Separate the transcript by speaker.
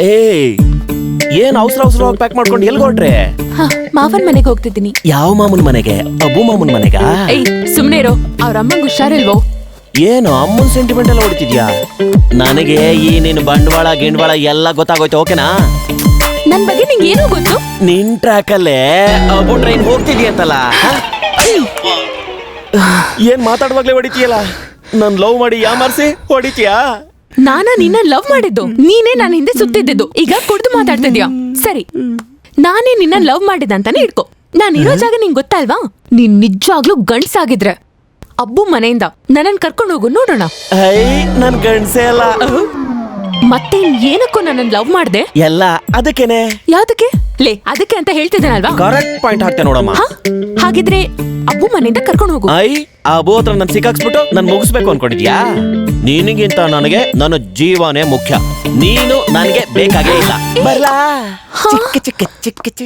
Speaker 1: ಏಯ್, ಏನ್ ಅವಸರವಾಗಿ ಪ್ಯಾಕ್ ಮಾಡ್ಕೊಂಡು ಎಲ್ಲಿ ಹೊರಟ್ರೆ?
Speaker 2: ಮಾವನ್ ಮನೆಗೆ ಹೋಗ್ತಿದ್ದೀನಿ.
Speaker 1: ಯಾವ ಮಾಮನ್ ಮನೆಗೆ? ಅಬ್ಬು ಮಾಮನ್ ಮನೆಗಾ?
Speaker 2: ಏಯ್ ಸುಮ್ನೆ ಇರೋ, ಅವ್ರ ಅಮ್ಮಂಗ್ ಹುಷಾರಿಲ್ವೋ?
Speaker 1: ಏನು ಅಮ್ಮನ್ ಸೆಂಟಿಮೆಂಟ್ ಎಲ್ಲ ಹೊಡಿತಿದ್ಯಾ? ನನಗೆ ಈ ನಿನ್ ಗಿಂಡ್ವಾಳ ಎಲ್ಲ ಗೊತ್ತಾಗೋಯ್ತು, ಓಕೆನಾ?
Speaker 2: ನನ್ ಬಗ್ಗೆ ನಿಂಗೆ ಏನೋ ಗೊತ್ತು?
Speaker 1: ನಿನ್ ಟ್ರ್ಯಾಕಲ್ಲೇ ಅಬ್ಬು ಟ್ರೈನ್ ಹೋಗ್ತಿದ್ಯಂತಲ್ಲ. ಏನ್ ಮಾತಾಡುವಾಗ್ಲೇ ಹೊಡಿತೀಯಲ್ಲ? ನನ್ ಲವ್ ಮಾಡಿ ಯಾಮಾರ್ಸಿ ಹೊಡಿತೀಯಾ?
Speaker 2: ನಿನ್ನ ಲವ್ ಮಾಡಿದ್ದು ನೀನೇ ನನ್ನ ಹಿಂದೆ ಸುತ್ತಿದ್ದು. ಈಗ ಕುಡ್ದು ಮಾತಾಡ್ತಿದ್ಯಾ? ಸರಿ, ನಾನೇ ನಿನ್ನ ಲವ್ ಮಾಡಿದ ಅಂತಾನೆ ಇಟ್ಕೋ. ನಾನಿರೋ ಜಾಗ ನಿಂಗ್ ಗೊತ್ತಲ್ವಾ? ನೀನ್ ನಿಜವಾಗ್ಲೂ ಗಂಡ್ಸಾಗಿದ್ರೆ ಅಬ್ಬು ಮನೆಯಿಂದ ನನ್ನನ್ ಕರ್ಕೊಂಡು ಹೋಗು, ನೋಡೋಣ.
Speaker 1: ನನ್ ಗಂಡ್ಸೆ ಅಲ್ಲ.
Speaker 2: ಮತ್ತೆ ಏನಕ್ಕೋ ನನ್ನನ್ ಲವ್ ಮಾಡ್ದೆ?
Speaker 1: ಎಲ್ಲ ಅದಕ್ಕೇನೆ.
Speaker 2: ಯಾವ್ದಕ್ಕೆ? ಲೇ, ಅದಕ್ಕೆ ಅಂತ ಹೇಳ್ತಿದ್ದೇನಲ್ವಾ?
Speaker 1: ಕರೆಕ್ಟ್ ಪಾಯಿಂಟ್ ಹಾಕ್ತೆ ನೋಡಮ್ಮ.
Speaker 2: ಹಾಗಿದ್ರೆ ಅಬ್ಬು ಮನೆಯಿಂದ ಕರ್ಕೊಂಡು ಹೋಗು.
Speaker 1: ಆ ಅಬ್ಬು ಹತ್ರ ನನ್ ಸಿಕ್ಕಾಕ್ಸ್ಬಿಟ್ಟು ನನ್ ಮುಗಿಸ್ಬೇಕು ಅನ್ಕೊಂಡಿದ್ಯಾ? ನಿನಗಿಂತ ನನಗೆ ನನ್ನ ಜೀವನೇ ಮುಖ್ಯ. ನೀನು ನನಗೆ ಬೇಕಾಗೇ ಇಲ್ಲ. ಬರ್ಲಾ? ಚಿಕ್ಕ ಚಿಕ್ಕ ಚಿಕ್ಕ ಚಿಕ್ಕ